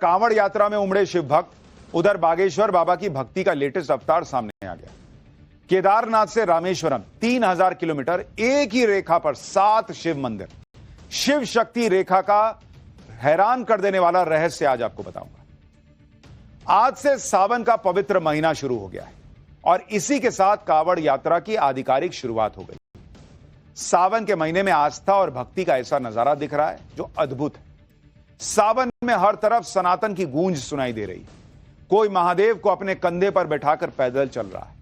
कांवड़ यात्रा में उमड़े शिव भक्त, उधर बागेश्वर बाबा की भक्ति का लेटेस्ट अवतार सामने आ गया। केदारनाथ से रामेश्वरम 3000 किलोमीटर, एक ही रेखा पर 7 शिव मंदिर। शिव शक्ति रेखा का हैरान कर देने वाला रहस्य आज आपको बताऊंगा। आज से सावन का पवित्र महीना शुरू हो गया है और इसी के साथ कांवड़ यात्रा की आधिकारिक शुरुआत हो गई। सावन के महीने में आस्था और भक्ति का ऐसा नजारा दिख रहा है जो अद्भुत है। सावन में हर तरफ सनातन की गूंज सुनाई दे रही है। कोई महादेव को अपने कंधे पर बैठाकर पैदल चल रहा है,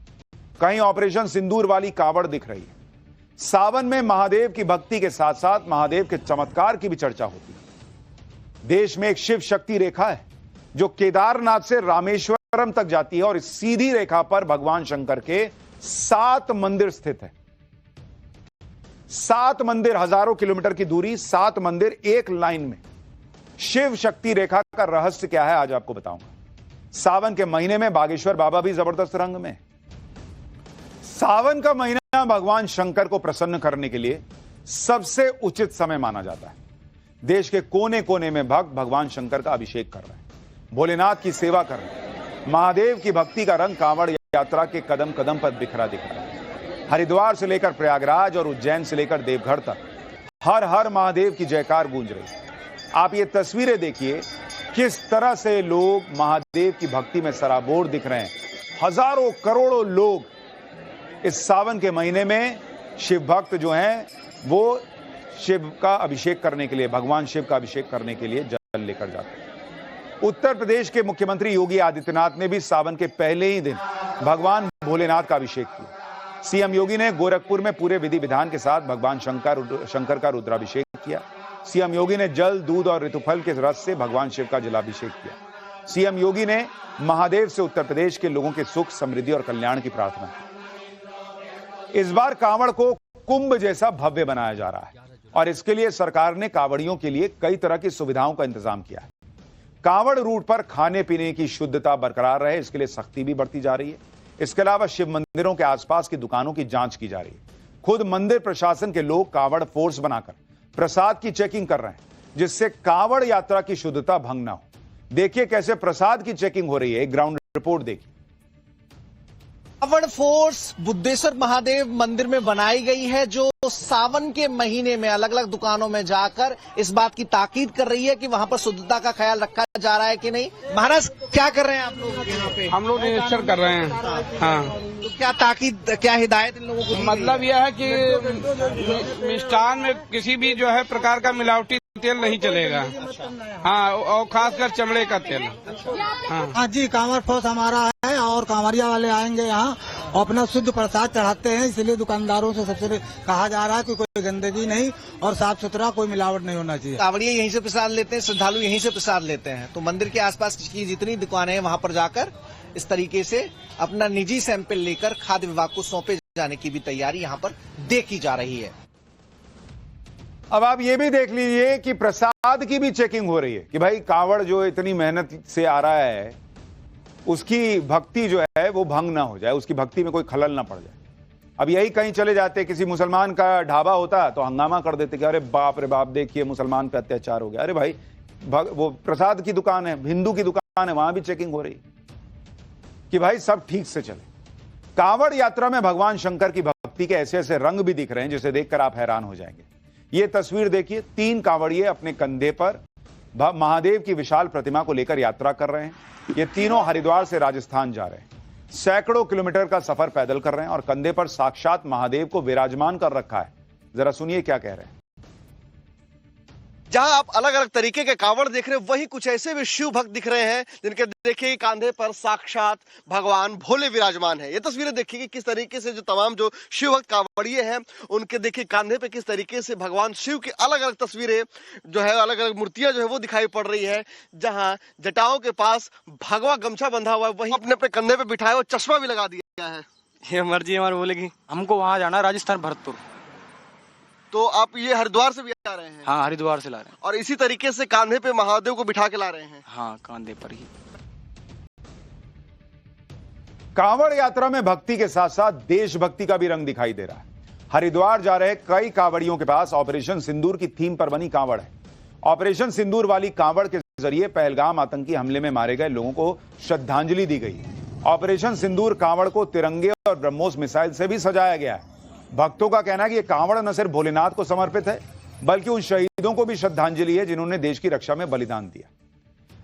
कहीं ऑपरेशन सिंदूर वाली कांवड़ दिख रही है। सावन में महादेव की भक्ति के साथ साथ महादेव के चमत्कार की भी चर्चा होती है। देश में एक शिव शक्ति रेखा है जो केदारनाथ से रामेश्वरम तक जाती है और इस सीधी रेखा पर भगवान शंकर के 7 मंदिर स्थित है। 7 मंदिर, हजारों किलोमीटर की दूरी, 7 मंदिर एक लाइन में। शिव शक्ति रेखा का रहस्य क्या है आज आपको बताऊंगा। सावन के महीने में बागेश्वर बाबा भी जबरदस्त रंग में। सावन का महीना भगवान शंकर को प्रसन्न करने के लिए सबसे उचित समय माना जाता है। देश के कोने कोने में भक्त भगवान शंकर का अभिषेक कर रहे हैं, भोलेनाथ की सेवा कर रहे हैं। महादेव की भक्ति का रंग कांवड़ यात्रा के कदम कदम पर बिखरा दिख रहा है। हरिद्वार से लेकर प्रयागराज और उज्जैन से लेकर देवघर तक हर हर महादेव की जयकार गूंज रही है। आप ये तस्वीरें देखिए, किस तरह से लोग महादेव की भक्ति में सराबोर दिख रहे हैं। हजारों करोड़ों लोग इस सावन के महीने में शिव भक्त जो हैं वो शिव का अभिषेक करने के लिए, भगवान शिव का अभिषेक करने के लिए जल लेकर जाते हैं। उत्तर प्रदेश के मुख्यमंत्री योगी आदित्यनाथ ने भी सावन के पहले ही दिन भगवान भोलेनाथ का अभिषेक किया। सीएम योगी ने गोरखपुर में पूरे विधि विधान के साथ भगवान शंकर का रुद्राभिषेक किया। सीएम योगी ने जल, दूध और ऋतुफल के रस से भगवान शिव का जलाभिषेक किया। सीएम योगी ने महादेव से उत्तर प्रदेश के लोगों के सुख, समृद्धि और कल्याण की प्रार्थना की। इस बार कांवड़ को कुंभ जैसा भव्य बनाया जा रहा है और इसके लिए सरकार ने कांवड़ियों के लिए कई तरह की सुविधाओं का इंतजाम किया है। कांवड़ रूट पर खाने पीने की शुद्धता बरकरार रहे, इसके लिए सख्ती भी बढ़ती जा रही है। इसके अलावा शिव मंदिरों के आसपास की दुकानों की जांच की जा रही है। खुद मंदिर प्रशासन के लोग कांवड़ फोर्स बनाकर प्रसाद की चेकिंग कर रहे हैं, जिससे कांवड़ यात्रा की शुद्धता भंग ना हो। देखिए कैसे प्रसाद की चेकिंग हो रही है, एक ग्राउंड रिपोर्ट देखिए। कांवड़ फोर्स बुद्धेश्वर महादेव मंदिर में बनाई गई है, जो सावन के महीने में अलग अलग दुकानों में जाकर इस बात की ताकीद कर रही है कि वहां पर शुद्धता का ख्याल रखा जा रहा है कि नहीं। महाराज क्या कर रहे हैं आप लोग यहाँ पे? हम लोग निरीक्षण कर रहे हैं। हाँ, तो क्या ताकीद, क्या हिदायत इन लोगों को? मतलब यह है कि मिष्ठान में किसी भी जो है प्रकार का मिलावटी तेल नहीं चलेगा। हाँ, और खासकर चमड़े का तेल। हाँ जी, कांवड़ फोर्स हमारा है और कांवड़िया वाले आएंगे यहाँ और अपना शुद्ध प्रसाद चढ़ाते हैं। इसलिए दुकानदारों से सबसे कहा जा रहा है कि कोई गंदगी नहीं और साफ सुथरा, कोई मिलावट नहीं होना चाहिए। कांवड़िया यहीं से प्रसाद लेते हैं, श्रद्धालु यहीं से प्रसाद लेते हैं। तो मंदिर के आसपास की जितनी दुकानें हैं वहां पर जाकर इस तरीके से अपना निजी सैंपल लेकर खाद्य विभाग को सौंपे जाने की भी तैयारी यहाँ पर देखी जा रही है। अब आप ये भी देख लीजिए कि प्रसाद की भी चेकिंग हो रही है कि भाई कांवड़ जो इतनी मेहनत से आ रहा है उसकी भक्ति जो है वो भंग ना हो जाए, उसकी भक्ति में कोई खलल ना पड़ जाए। अब यही कहीं चले जाते, किसी मुसलमान का ढाबा होता तो हंगामा कर देते कि अरे बाप रे बाप, देखिए मुसलमान पे अत्याचार हो गया। अरे भाई, वो प्रसाद की दुकान है, हिंदू की दुकान है, वहां भी चेकिंग हो रही कि भाई सब ठीक से चले। कांवड़ यात्रा में भगवान शंकर की भक्ति के ऐसे ऐसे रंग भी दिख रहे हैं जिसे देखकर आप हैरान हो जाएंगे। ये तस्वीर देखिए, 3 कांवड़िए अपने कंधे पर महादेव की विशाल प्रतिमा को लेकर यात्रा कर रहे हैं। ये तीनों हरिद्वार से राजस्थान जा रहे हैं। सैकड़ों किलोमीटर का सफर पैदल कर रहे हैं और कंधे पर साक्षात महादेव को विराजमान कर रखा है। जरा सुनिए क्या कह रहे हैं। जहां आप अलग अलग तरीके के कांवड़ देख रहे हैं, वही कुछ ऐसे भी शिव भक्त दिख रहे हैं जिनके देखिए कांधे पर साक्षात भगवान भोले विराजमान है। ये तस्वीरें देखिए कि किस तरीके से जो तमाम जो शिव भक्त कांवड़िए हैं उनके देखिए कांधे पे किस तरीके से भगवान शिव की अलग अलग तस्वीरें जो है, अलग अलग मूर्तियां जो है वो दिखाई पड़ रही है। जहां जटाओं के पास भगवा गमछा बंधा हुआ है, वही अपने अपने कंधे पे बिठाया और चश्मा भी लगा दिया है। ये मर्जी हमारी बोलेगी, हमको वहाँ जाना, राजस्थान भरतपुर। तो आप ये हरिद्वार से भी आ रहे हैं? हाँ, हरिद्वार से ला रहे हैं। और इसी तरीके से कांधे पे महादेव को बिठा के ला रहे हैं? हाँ, कांधे पर ही। कांवड़ यात्रा में भक्ति के साथ साथ देशभक्ति का भी रंग दिखाई दे रहा है। हरिद्वार जा रहे कई कांवड़ियों के पास ऑपरेशन सिंदूर की थीम पर बनी कांवड़ है। ऑपरेशन सिंदूर वाली कांवड़ के जरिए पहलगाम आतंकी हमले में मारे गए लोगों को श्रद्धांजलि दी गई। ऑपरेशन सिंदूर कांवड़ को तिरंगे और ब्रह्मोस मिसाइल से भी सजाया गया है। भक्तों का कहना है कि यह कांवड़ न सिर्फ भोलेनाथ को समर्पित है बल्कि उन शहीदों को भी श्रद्धांजलि है जिन्होंने देश की रक्षा में बलिदान दिया।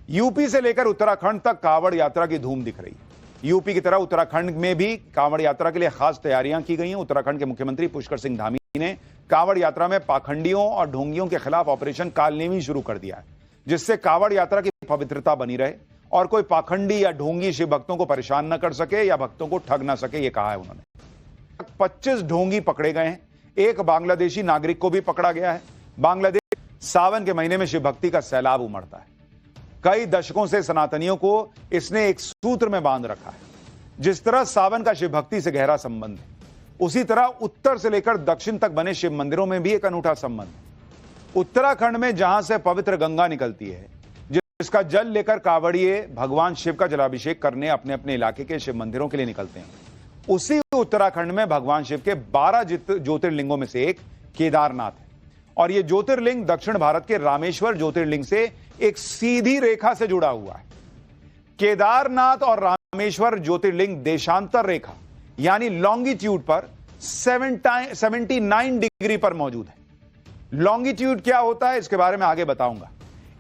यूपी से लेकर उत्तराखंड तक कांवड़ यात्रा की धूम दिख रही है। यूपी की तरह उत्तराखंड में भी कांवड़ यात्रा के लिए खास तैयारियां की गई हैं। उत्तराखंड के मुख्यमंत्री पुष्कर सिंह धामी ने कांवड़ यात्रा में पाखंडियों और ढोंगियों के खिलाफ ऑपरेशन कालनेमी शुरू कर दिया है, जिससे कांवड़ यात्रा की पवित्रता बनी रहे और कोई पाखंडी या ढोंगी शिव भक्तों को परेशान न कर सके या भक्तों को ठग ना सके, ये कहा है उन्होंने। 25 ढोंगी पकड़े गए हैं। एक बांग्लादेशी नागरिक को भी पकड़ा गया है। बांग्लादेश सावन के महीने में शिव भक्ति का सैलाब उमड़ता है। कई दशकों से सनातनियों को इसने एक सूत्र में बांध रखा है। जिस तरह सावन का शिव भक्ति से गहरा संबंध है, उसी तरह उत्तर से लेकर दक्षिण तक बने शिव मंदिरों में भी एक अनूठा संबंध है। उत्तराखंड में जहां से पवित्र गंगा निकलती है, जिसका जल लेकर कांवड़िए भगवान शिव का जलाभिषेक करने अपने अपने इलाके के शिव मंदिरों के लिए निकलते हैं, उसी उत्तराखंड में भगवान शिव के 12 ज्योतिर्लिंगों में से एक केदारनाथ है। और यह ज्योतिर्लिंग दक्षिण भारत के रामेश्वर ज्योतिर्लिंग से एक सीधी रेखा से जुड़ा हुआ है। केदारनाथ और रामेश्वर ज्योतिर्लिंग देशांतर रेखा यानी लॉन्गिट्यूड पर 79 डिग्री पर मौजूद है। लॉन्गिट्यूड क्या होता है इसके बारे में आगे बताऊंगा।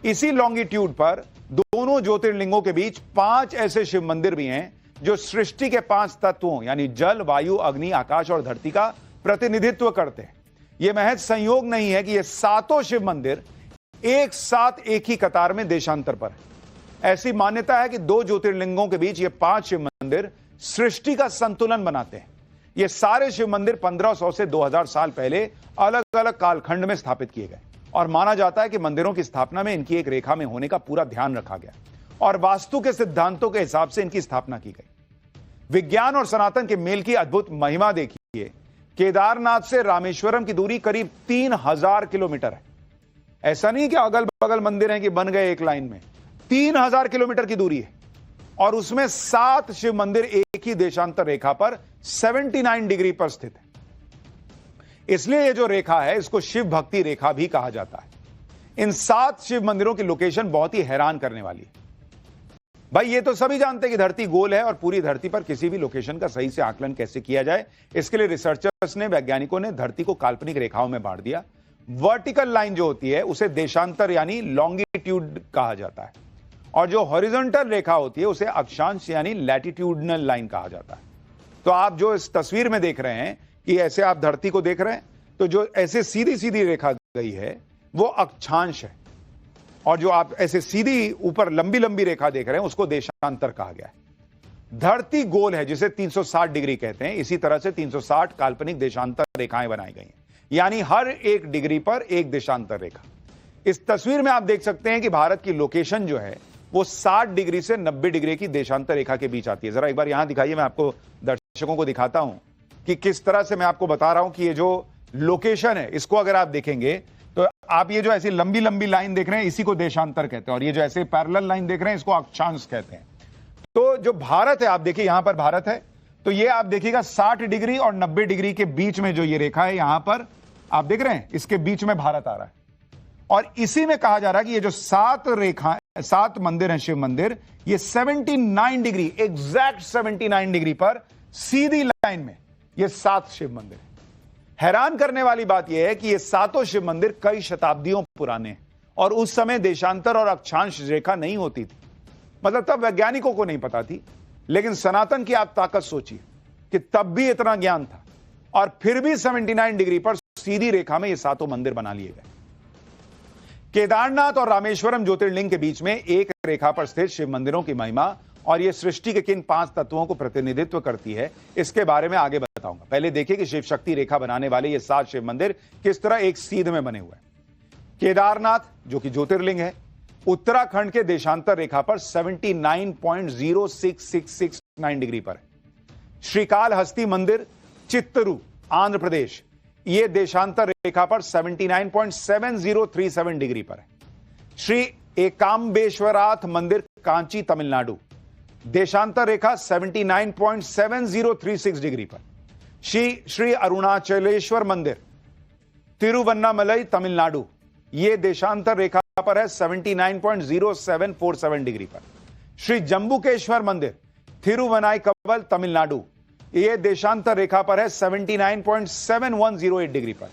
इसी लॉन्गिट्यूड पर दोनों ज्योतिर्लिंगों के बीच 5 ऐसे शिव मंदिर भी हैं जो सृष्टि के 5 तत्वों यानी जल, वायु, अग्नि, आकाश और धरती का प्रतिनिधित्व करते हैं। यह महज संयोग नहीं है कि ये सातों शिव मंदिर एक साथ एक ही कतार में देशांतर पर है। ऐसी मान्यता है कि 2 ज्योतिर्लिंगों के बीच ये 5 शिव मंदिर सृष्टि का संतुलन बनाते हैं। ये सारे शिव मंदिर 1500 से 2000 साल पहले अलग अलग कालखंड में स्थापित किए गए और माना जाता है कि मंदिरों की स्थापना में इनकी एक रेखा में होने का पूरा ध्यान रखा गया और वास्तु के सिद्धांतों के हिसाब से इनकी स्थापना की गई। विज्ञान और सनातन के मेल की अद्भुत महिमा देखिए। केदारनाथ से रामेश्वरम की दूरी करीब 3000 किलोमीटर है। ऐसा नहीं कि अगल बगल मंदिर हैं कि बन गए एक लाइन में। 3000 किलोमीटर की दूरी है और उसमें 7 शिव मंदिर एक ही देशांतर रेखा पर 79 डिग्री पर स्थित है। इसलिए यह जो रेखा है इसको शिव भक्ति रेखा भी कहा जाता है। इन 7 शिव मंदिरों की लोकेशन बहुत ही हैरान करने वाली है। भाई ये तो सभी जानते हैं कि धरती गोल है और पूरी धरती पर किसी भी लोकेशन का सही से आकलन कैसे किया जाए, इसके लिए रिसर्चर्स ने, वैज्ञानिकों ने धरती को काल्पनिक रेखाओं में बांट दिया। वर्टिकल लाइन जो होती है उसे देशांतर यानी लॉन्गिट्यूड कहा जाता है और जो हॉरिजॉन्टल रेखा होती है उसे अक्षांश यानी लैटिट्यूडनल लाइन कहा जाता है। तो आप जो इस तस्वीर में देख रहे हैं कि ऐसे आप धरती को देख रहे हैं, तो जो ऐसे सीधी सीधी रेखा गई है वो अक्षांश है और जो आप ऐसे सीधी ऊपर लंबी लंबी रेखा देख रहे हैं उसको देशांतर कहा गया है। धरती गोल है जिसे 360 डिग्री कहते हैं। इसी तरह से 360 काल्पनिक देशांतर रेखाएं बनाई गई हैं, यानी हर एक डिग्री पर एक देशांतर रेखा। इस तस्वीर में आप देख सकते हैं कि भारत की लोकेशन जो है वो 60 डिग्री से 90 डिग्री की देशांतर रेखा के बीच आती है। जरा एक बार यहां दिखाइए, मैं आपको दर्शकों को दिखाता हूं कि किस तरह से मैं आपको बता रहा हूं कि ये जो लोकेशन है इसको अगर आप देखेंगे तो आप ये जो ऐसी लंबी लंबी लाइन देख रहे हैं इसी को देशांतर कहते हैं और ये जो ऐसे पैरेलल लाइन देख रहे हैं इसको अक्षांश कहते हैं। तो जो भारत है, आप देखिए यहां पर भारत है, तो ये आप देखिएगा 60 डिग्री और 90 डिग्री के बीच में जो ये रेखा है यहां पर आप देख रहे हैं, इसके बीच में भारत आ रहा है और इसी में कहा जा रहा है कि ये जो 7 रेखा 7 मंदिर हैं शिव मंदिर, ये 79 डिग्री एग्जैक्ट 79 डिग्री पर सीधी लाइन में ये 7 शिव मंदिर हैं। हैरान करने वाली बात यह है कि ये 7 शिव मंदिर कई शताब्दियों पुराने हैं और उस समय देशांतर और अक्षांश रेखा नहीं होती थी, मतलब तब वैज्ञानिकों को नहीं पता थी। लेकिन सनातन की आप ताकत सोचिए कि तब भी इतना ज्ञान था और फिर भी 79 डिग्री पर सीधी रेखा में ये 7 मंदिर बना लिए गए। केदारनाथ और रामेश्वरम ज्योतिर्लिंग के बीच में एक रेखा पर स्थित शिव मंदिरों की महिमा और यह सृष्टि के किन 5 तत्वों को प्रतिनिधित्व करती है इसके बारे में आगे बताऊंगा। पहले देखिए कि शिव शक्ति रेखा बनाने वाले ये 7 शिव मंदिर किस तरह एक सीध में बने हुए हैं। केदारनाथ जो कि ज्योतिर्लिंग है, उत्तराखंड के देशांतर रेखा पर 79.06669 डिग्री पर है। श्रीकालहस्ती मंदिर चित्तरू आंध्र प्रदेश, यह देशांतर रेखा पर 79.7037 डिग्री पर है। श्री एकाम्बेश्वराथ मंदिर कांची तमिलनाडु, देशांतर रेखा 79.7036 डिग्री पर। श्री अरुणाचलेश्वर मंदिर तिरुवन्नामलई तमिलनाडु, यह देशांतर रेखा पर है 79.0747 डिग्री पर। श्री जम्बुकेश्वर मंदिर थिरुवनाईकवल तमिलनाडु, ये देशांतर रेखा पर है 79.7108 डिग्री पर।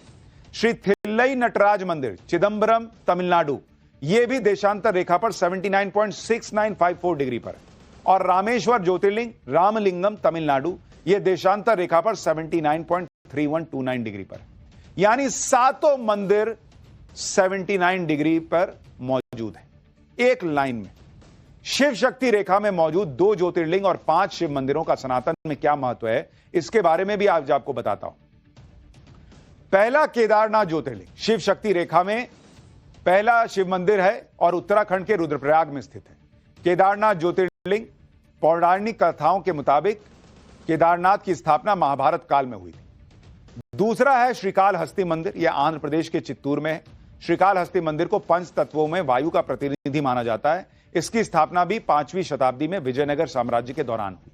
श्री थिल्लई नटराज मंदिर चिदंबरम तमिलनाडु, ये भी देशांतर रेखा पर 79.6954 डिग्री पर। और रामेश्वर ज्योतिर्लिंग रामलिंगम तमिलनाडु, ये देशांतर रेखा पर 79.3129 डिग्री पर। यानी सातों मंदिर 79 डिग्री पर मौजूद है। एक लाइन में शिव शक्ति रेखा में मौजूद 2 ज्योतिर्लिंग और 5 शिव मंदिरों का सनातन में क्या महत्व है, इसके बारे में भी आज आपको बताता हूं। पहला केदारनाथ ज्योतिर्लिंग शिव शक्ति रेखा में पहला शिव मंदिर है और उत्तराखंड के रुद्रप्रयाग में स्थित है। केदारनाथ ज्योतिर्लिंग पौराणिक कथाओं के मुताबिक केदारनाथ की स्थापना महाभारत काल में हुई थी। दूसरा है श्रीकालहस्ती मंदिर, यह आंध्र प्रदेश के चित्तूर में है। श्रीकालहस्ती मंदिर को पंच तत्वों में वायु का प्रतिनिधि माना जाता है। इसकी स्थापना भी 5वीं शताब्दी में विजयनगर साम्राज्य के दौरान हुई।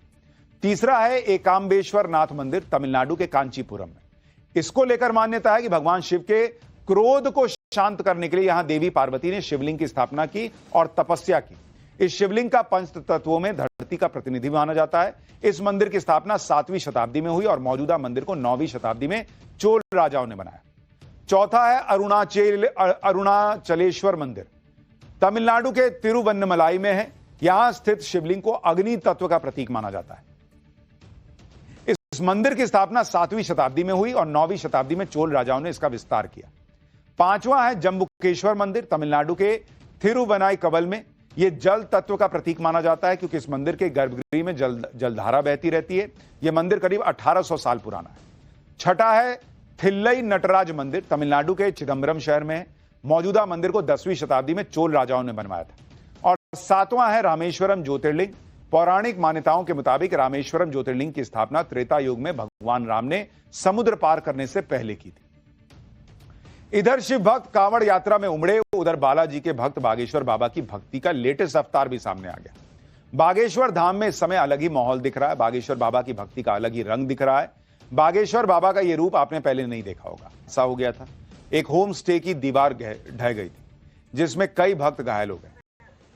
तीसरा है एकाम्बेश्वर नाथ मंदिर तमिलनाडु के कांचीपुरम में। इसको लेकर मान्यता है कि भगवान शिव के क्रोध को शांत करने के लिए यहां देवी पार्वती ने शिवलिंग की स्थापना की और तपस्या की। इस शिवलिंग का पंच तत्वों में धरती का प्रतिनिधि माना जाता है। इस मंदिर की स्थापना 7वीं शताब्दी में हुई और मौजूदा मंदिर को 9वीं शताब्दी में चोल राजाओं ने बनाया। चौथा है अरुणाचलेश्वर मंदिर, तमिलनाडु के तिरुवन्नमलाई में है। यहां स्थित शिवलिंग को अग्नि तत्व का प्रतीक माना जाता है। इस मंदिर की स्थापना 7वीं शताब्दी में हुई और 9वीं शताब्दी में चोल राजाओं ने इसका विस्तार किया। पांचवा है जम्बुकेश्वर मंदिर, तमिलनाडु के थिरुवनाईकवल में। यह जल तत्व का प्रतीक माना जाता है क्योंकि इस मंदिर के गर्भगृह में जलधारा बहती रहती है। यह मंदिर करीब 1800 साल पुराना है। छठा है थिल्लई नटराज मंदिर, तमिलनाडु के चिदंबरम शहर में है। मौजूदा मंदिर को 10वीं शताब्दी में चोल राजाओं ने बनवाया था। और सातवां है रामेश्वरम ज्योतिर्लिंग। पौराणिक मान्यताओं के मुताबिक रामेश्वरम ज्योतिर्लिंग की स्थापना त्रेता युग में भगवान राम ने समुद्र पार करने से पहले की थी। इधर शिव भक्त कांवड़ यात्रा में उमड़े, उधर बालाजी के भक्त बागेश्वर बाबा की भक्ति का लेटेस्ट अवतार भी सामने आ गया। बागेश्वर धाम में इस समय अलग ही माहौल दिख रहा है। बागेश्वर बाबा की भक्ति का अलग ही रंग दिख रहा है। बागेश्वर बाबा का यह रूप आपने पहले नहीं देखा होगा। ऐसा हो गया था, एक होम स्टे की दीवार ढह गई थी जिसमें कई भक्त घायल हो गए।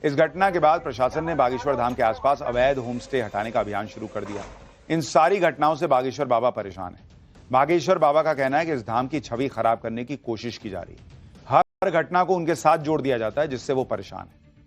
इस घटना के बाद प्रशासन ने बागेश्वर धाम के आसपास अवैध होम स्टे हटाने का अभियान शुरू कर दिया। इन सारी घटनाओं से बागेश्वर बाबा परेशान है। बागेश्वर बाबा का कहना है कि इस धाम की छवि खराब करने की कोशिश की जा रही है। हर घटना को उनके साथ जोड़ दिया जाता है जिससे वो परेशान है।